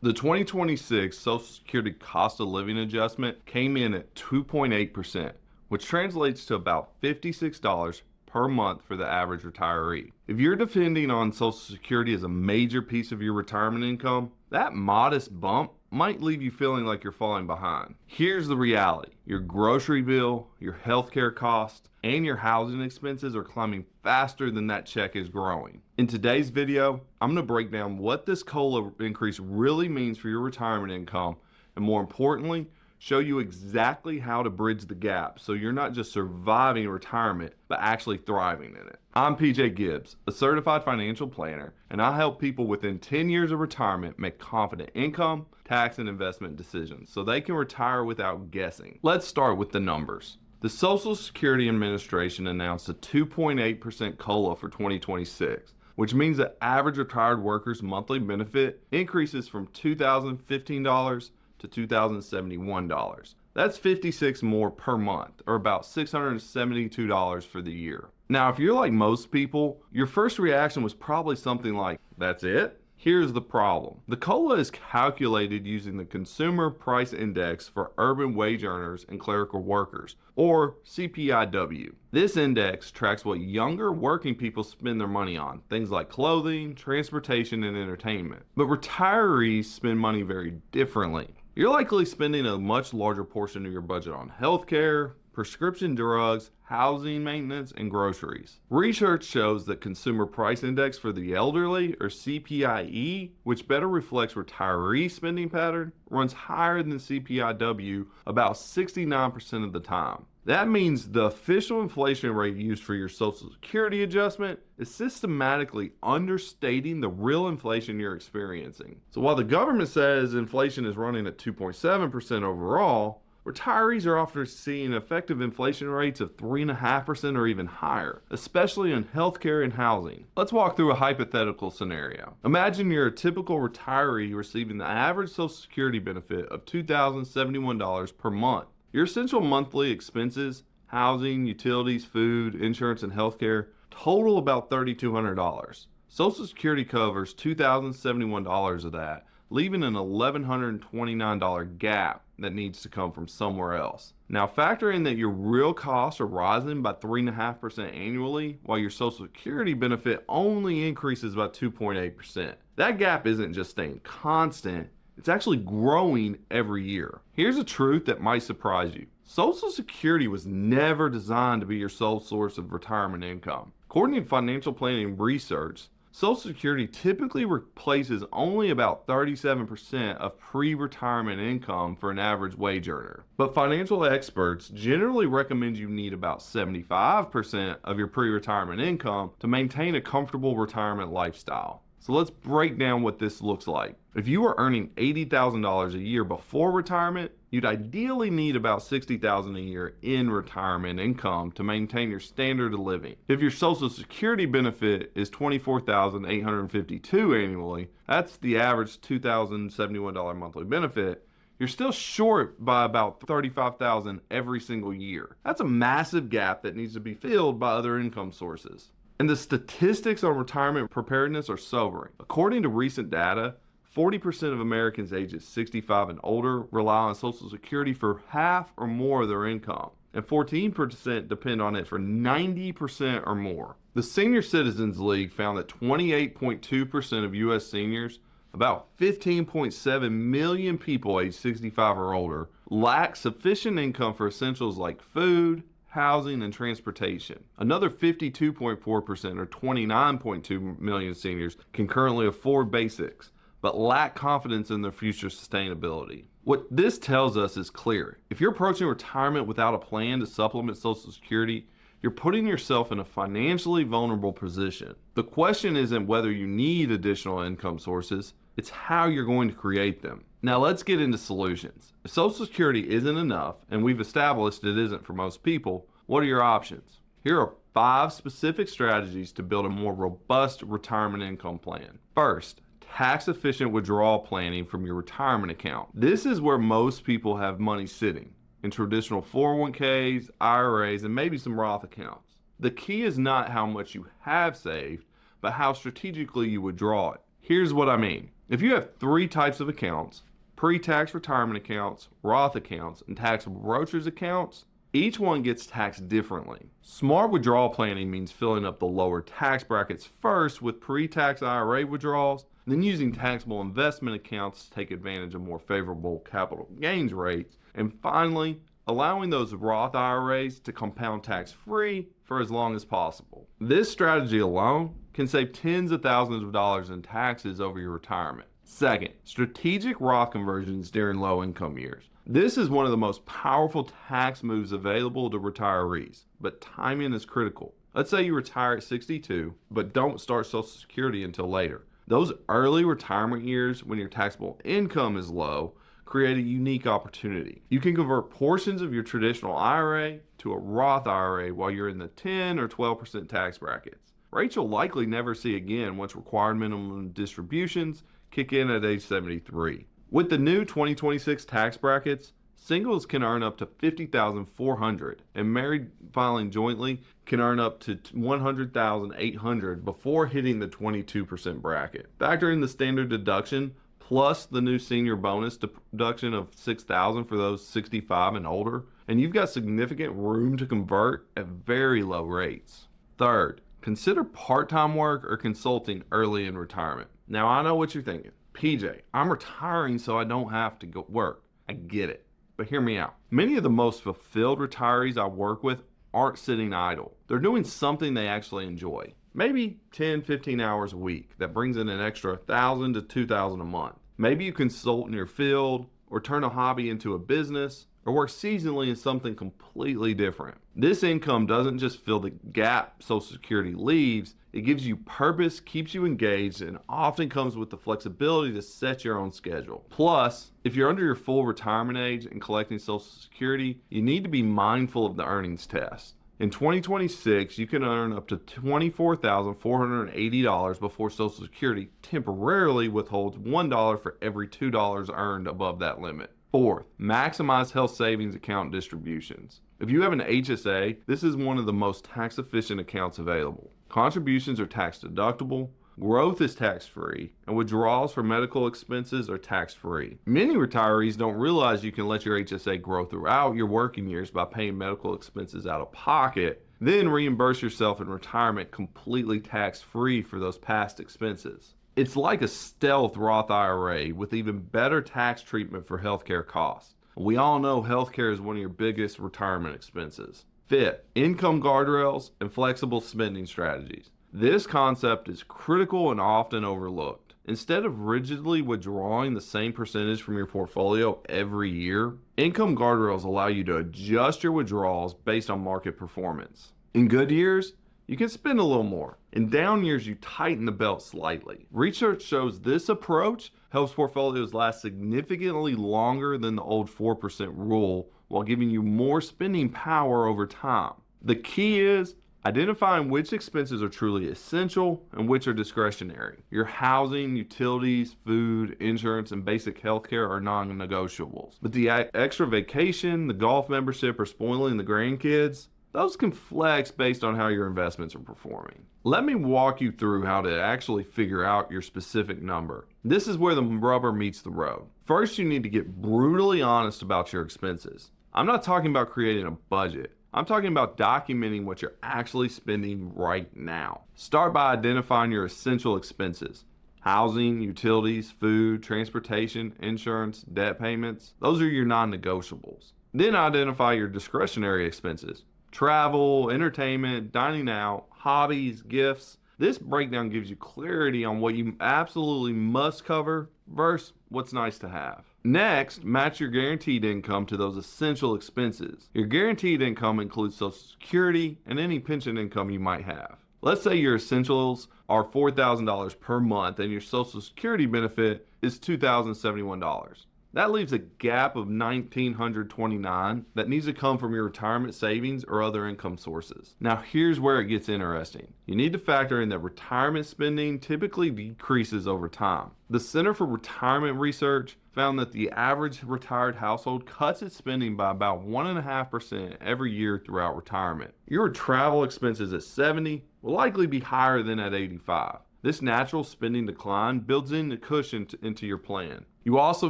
The 2026 Social Security cost of living adjustment came in at 2.8%, which translates to about $56 per month for the average retiree. If you're depending on Social Security as a major piece of your retirement income, that modest bump might leave you feeling like you're falling behind. Here's the reality. Your grocery bill, your healthcare costs, and your housing expenses are climbing faster than that check is growing. In today's video, I'm going to break down what this COLA increase really means for your retirement income, and more importantly, show you exactly how to bridge the gap so you're not just surviving retirement, but actually thriving in it. I'm PJ Gibbs, a certified financial planner, and I help people within 10 years of retirement make confident income, tax, and investment decisions so they can retire without guessing. Let's start with the numbers. The Social Security Administration announced a 2.8% COLA for 2026, which means that average retired workers' monthly benefit increases from $2,015 to $2,071. That's $56 more per month, or about $672 for the year. Now, if you're like most people, your first reaction was probably something like, that's it? Here's the problem. The COLA is calculated using the Consumer Price Index for urban wage earners and clerical workers, or CPIW. This index tracks what younger working people spend their money on, things like clothing, transportation, and entertainment. But retirees spend money very differently. You're likely spending a much larger portion of your budget on healthcare, prescription drugs, housing maintenance, and groceries. Research shows that Consumer Price Index for the elderly, or CPIE, which better reflects retiree spending pattern, runs higher than CPIW about 69% of the time. That means the official inflation rate used for your Social Security adjustment is systematically understating the real inflation you're experiencing. So while the government says inflation is running at 2.7% overall, retirees are often seeing effective inflation rates of 3.5% or even higher, especially in healthcare and housing. Let's walk through a hypothetical scenario. Imagine you're a typical retiree receiving the average Social Security benefit of $2,071 per month. Your essential monthly expenses, housing, utilities, food, insurance, and healthcare total about $3,200. Social Security covers $2,071 of that, leaving an $1,129 gap that needs to come from somewhere else. Now factor in that your real costs are rising by 3.5% annually, while your Social Security benefit only increases by 2.8%. That gap isn't just staying constant, it's actually growing every year. Here's a truth that might surprise you. Social Security was never designed to be your sole source of retirement income. According to financial planning research, Social Security typically replaces only about 37% of pre-retirement income for an average wage earner. But financial experts generally recommend you need about 75% of your pre-retirement income to maintain a comfortable retirement lifestyle. So let's break down what this looks like. If you were earning $80,000 a year before retirement, you'd ideally need about $60,000 a year in retirement income to maintain your standard of living. If your Social Security benefit is $24,852 annually, that's the average $2,071 monthly benefit, you're still short by about $35,000 every single year. That's a massive gap that needs to be filled by other income sources. And the statistics on retirement preparedness are sobering. According to recent data, 40% of Americans ages 65 and older rely on Social Security for half or more of their income, and 14% depend on it for 90% or more. The Senior Citizens League found that 28.2% of U.S. seniors, about 15.7 million people aged 65 or older, lack sufficient income for essentials like food, housing, and transportation. Another 52.4% or 29.2 million seniors can currently afford basics, but lack confidence in their future sustainability. What this tells us is clear. If you're approaching retirement without a plan to supplement Social Security, you're putting yourself in a financially vulnerable position. The question isn't whether you need additional income sources, it's how you're going to create them. Now let's get into solutions. If Social Security isn't enough, and we've established it isn't for most people, what are your options? Here are 5 specific strategies to build a more robust retirement income plan. First, tax-efficient withdrawal planning from your retirement account. This is where most people have money sitting, in traditional 401ks, IRAs, and maybe some Roth accounts. The key is not how much you have saved, but how strategically you withdraw it. Here's what I mean. If you have three types of accounts, pre-tax retirement accounts, Roth accounts, and taxable brokerage accounts, each one gets taxed differently. Smart withdrawal planning means filling up the lower tax brackets first with pre-tax IRA withdrawals, then using taxable investment accounts to take advantage of more favorable capital gains rates, and finally, allowing those Roth IRAs to compound tax-free for as long as possible. This strategy alone can save tens of thousands of dollars in taxes over your retirement. Second, strategic Roth conversions during low income years. This is one of the most powerful tax moves available to retirees, but timing is critical. Let's say you retire at 62, but don't start Social Security until later. Those early retirement years when your taxable income is low create a unique opportunity. You can convert portions of your traditional IRA to a Roth IRA while you're in the 10 or 12% tax brackets. Rates you'll likely never see again once required minimum distributions kick in at age 73. With the new 2026 tax brackets, singles can earn up to $50,400 and married filing jointly can earn up to $100,800 before hitting the 22% bracket. Factor in the standard deduction plus the new senior bonus deduction of $6,000 for those 65 and older, and you've got significant room to convert at very low rates. Third, consider part-time work or consulting early in retirement. Now I know what you're thinking. PJ, I'm retiring so I don't have to go work. I get it, but hear me out. Many of the most fulfilled retirees I work with aren't sitting idle. They're doing something they actually enjoy. Maybe 10, 15 hours a week that brings in an extra $1,000 to $2,000 a month. Maybe you consult in your field or turn a hobby into a business or work seasonally in something completely different. This income doesn't just fill the gap Social Security leaves, it gives you purpose, keeps you engaged, and often comes with the flexibility to set your own schedule. Plus, if you're under your full retirement age and collecting Social Security, you need to be mindful of the earnings test. In 2026, you can earn up to $24,480 before Social Security temporarily withholds $1 for every $2 earned above that limit. Fourth, maximize health savings account distributions. If you have an HSA, this is one of the most tax-efficient accounts available. Contributions are tax deductible, growth is tax-free, and withdrawals for medical expenses are tax-free. Many retirees don't realize you can let your HSA grow throughout your working years by paying medical expenses out of pocket, then reimburse yourself in retirement completely tax-free for those past expenses. It's like a stealth Roth IRA with even better tax treatment for healthcare costs. We all know healthcare is one of your biggest retirement expenses. Fifth, income guardrails and flexible spending strategies. This concept is critical and often overlooked. Instead of rigidly withdrawing the same percentage from your portfolio every year, income guardrails allow you to adjust your withdrawals based on market performance. In good years, you can spend a little more. In down years, you tighten the belt slightly. Research shows this approach helps portfolios last significantly longer than the old 4% rule while giving you more spending power over time. The key is identifying which expenses are truly essential and which are discretionary. Your housing, utilities, food, insurance, and basic healthcare are non-negotiables. But the extra vacation, the golf membership, or spoiling the grandkids, those can flex based on how your investments are performing. Let me walk you through how to actually figure out your specific number. This is where the rubber meets the road. First, you need to get brutally honest about your expenses. I'm not talking about creating a budget. I'm talking about documenting what you're actually spending right now. Start by identifying your essential expenses. Housing, utilities, food, transportation, insurance, debt payments. Those are your non-negotiables. Then identify your discretionary expenses. Travel, entertainment, dining out, hobbies, gifts. This breakdown gives you clarity on what you absolutely must cover versus what's nice to have. Next, match your guaranteed income to those essential expenses. Your guaranteed income includes Social Security and any pension income you might have. Let's say your essentials are $4,000 per month and your Social Security benefit is $2,071. That leaves a gap of $1,929 that needs to come from your retirement savings or other income sources. Now here's where it gets interesting. You need to factor in that retirement spending typically decreases over time. The Center for Retirement Research found that the average retired household cuts its spending by about 1.5% every year throughout retirement. Your travel expenses at 70 will likely be higher than at 85. This natural spending decline builds in the cushion into your plan. You also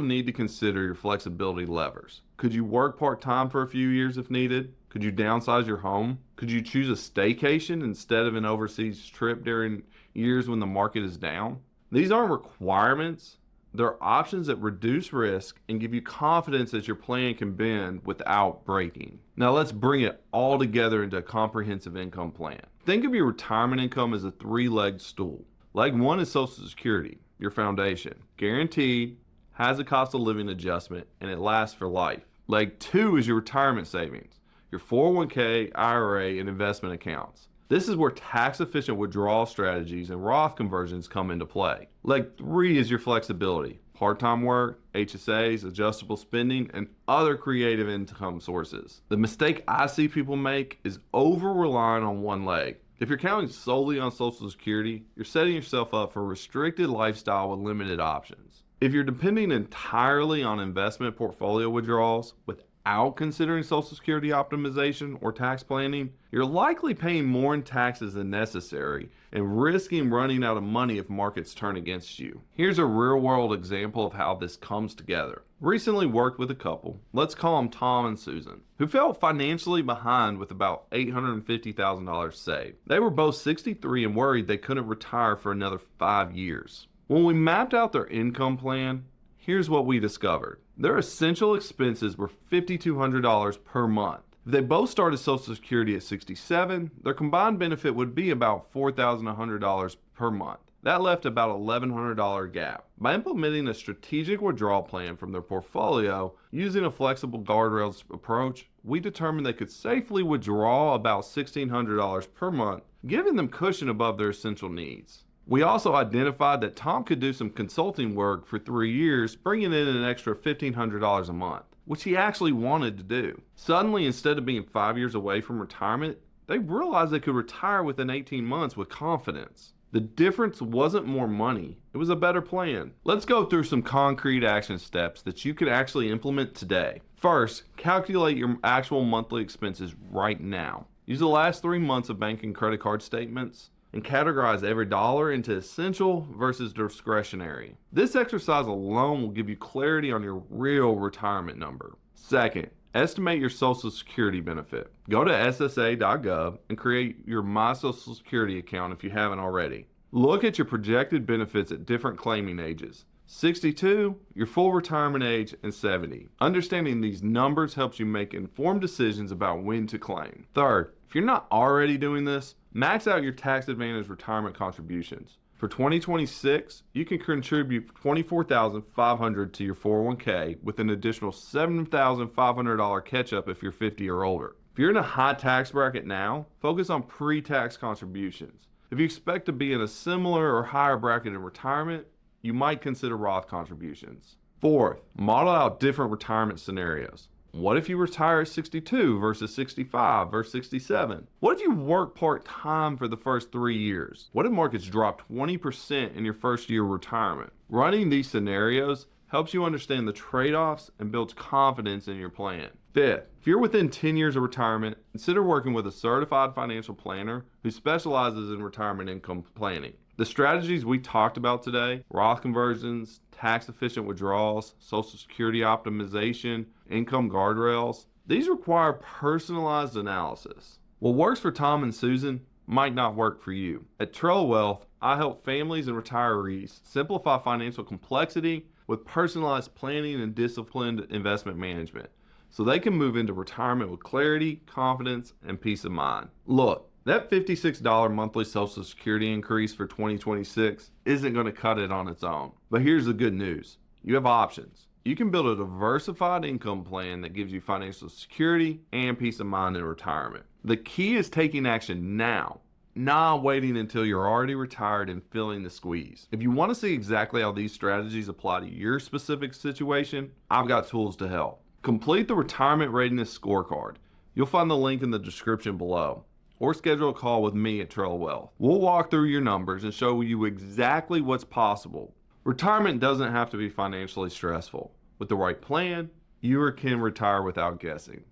need to consider your flexibility levers. Could you work part-time for a few years if needed? Could you downsize your home? Could you choose a staycation instead of an overseas trip during years when the market is down? These aren't requirements. They're options that reduce risk and give you confidence that your plan can bend without breaking. Now let's bring it all together into a comprehensive income plan. Think of your retirement income as a three-legged stool. Leg one is Social Security, your foundation. Guaranteed, has a cost of living adjustment, and it lasts for life. Leg two is your retirement savings, your 401k, IRA, and investment accounts. This is where tax-efficient withdrawal strategies and Roth conversions come into play. Leg three is your flexibility, part-time work, HSAs, adjustable spending, and other creative income sources. The mistake I see people make is over-relying on one leg. If you're counting solely on Social Security, you're setting yourself up for a restricted lifestyle with limited options. If you're depending entirely on investment portfolio withdrawals without considering Social Security optimization or tax planning, you're likely paying more in taxes than necessary and risking running out of money if markets turn against you. Here's a real-world example of how this comes together. Recently worked with a couple, let's call them Tom and Susan, who felt financially behind with about $850,000 saved. They were both 63 and worried they couldn't retire for another 5 years. When we mapped out their income plan, here's what we discovered. Their essential expenses were $5,200 per month. If they both started Social Security at 67, their combined benefit would be about $4,100 per month. That left about a $1,100 gap. By implementing a strategic withdrawal plan from their portfolio using a flexible guardrails approach, we determined they could safely withdraw about $1,600 per month, giving them cushion above their essential needs. We also identified that Tom could do some consulting work for 3 years, bringing in an extra $1,500 a month, which he actually wanted to do. Suddenly, instead of being 5 years away from retirement, they realized they could retire within 18 months with confidence. The difference wasn't more money, it was a better plan. Let's go through some concrete action steps that you can actually implement today. First, calculate your actual monthly expenses right now. Use the last 3 months of bank and credit card statements and categorize every dollar into essential versus discretionary. This exercise alone will give you clarity on your real retirement number. Second, estimate your Social Security benefit. Go to ssa.gov and create your My Social Security account if you haven't already. Look at your projected benefits at different claiming ages. 62, your full retirement age, and 70. Understanding these numbers helps you make informed decisions about when to claim. Third, if you're not already doing this, max out your tax advantage retirement contributions. For 2026, you can contribute $24,500 to your 401k with an additional $7,500 catch-up if you're 50 or older. If you're in a high tax bracket now, focus on pre-tax contributions. If you expect to be in a similar or higher bracket in retirement, you might consider Roth contributions. Fourth, model out different retirement scenarios. What if you retire at 62 versus 65 versus 67? What if you work part-time for the first 3 years? What if markets drop 20% in your first year of retirement? Running these scenarios helps you understand the trade-offs and builds confidence in your plan. Fifth, if you're within 10 years of retirement, consider working with a certified financial planner who specializes in retirement income planning. The strategies we talked about today, Roth conversions, tax-efficient withdrawals, Social Security optimization, income guardrails, these require personalized analysis. What works for Tom and Susan might not work for you. At Trail Wealth, I help families and retirees simplify financial complexity with personalized planning and disciplined investment management so they can move into retirement with clarity, confidence, and peace of mind. Look, that $56 monthly Social Security increase for 2026 isn't going to cut it on its own. But here's the good news. You have options. You can build a diversified income plan that gives you financial security and peace of mind in retirement. The key is taking action now, not waiting until you're already retired and feeling the squeeze. If you want to see exactly how these strategies apply to your specific situation, I've got tools to help. Complete the Retirement Readiness Scorecard. You'll find the link in the description below. Or schedule a call with me at Trail Wealth. We'll walk through your numbers and show you exactly what's possible. Retirement doesn't have to be financially stressful. With the right plan, you can retire without guessing.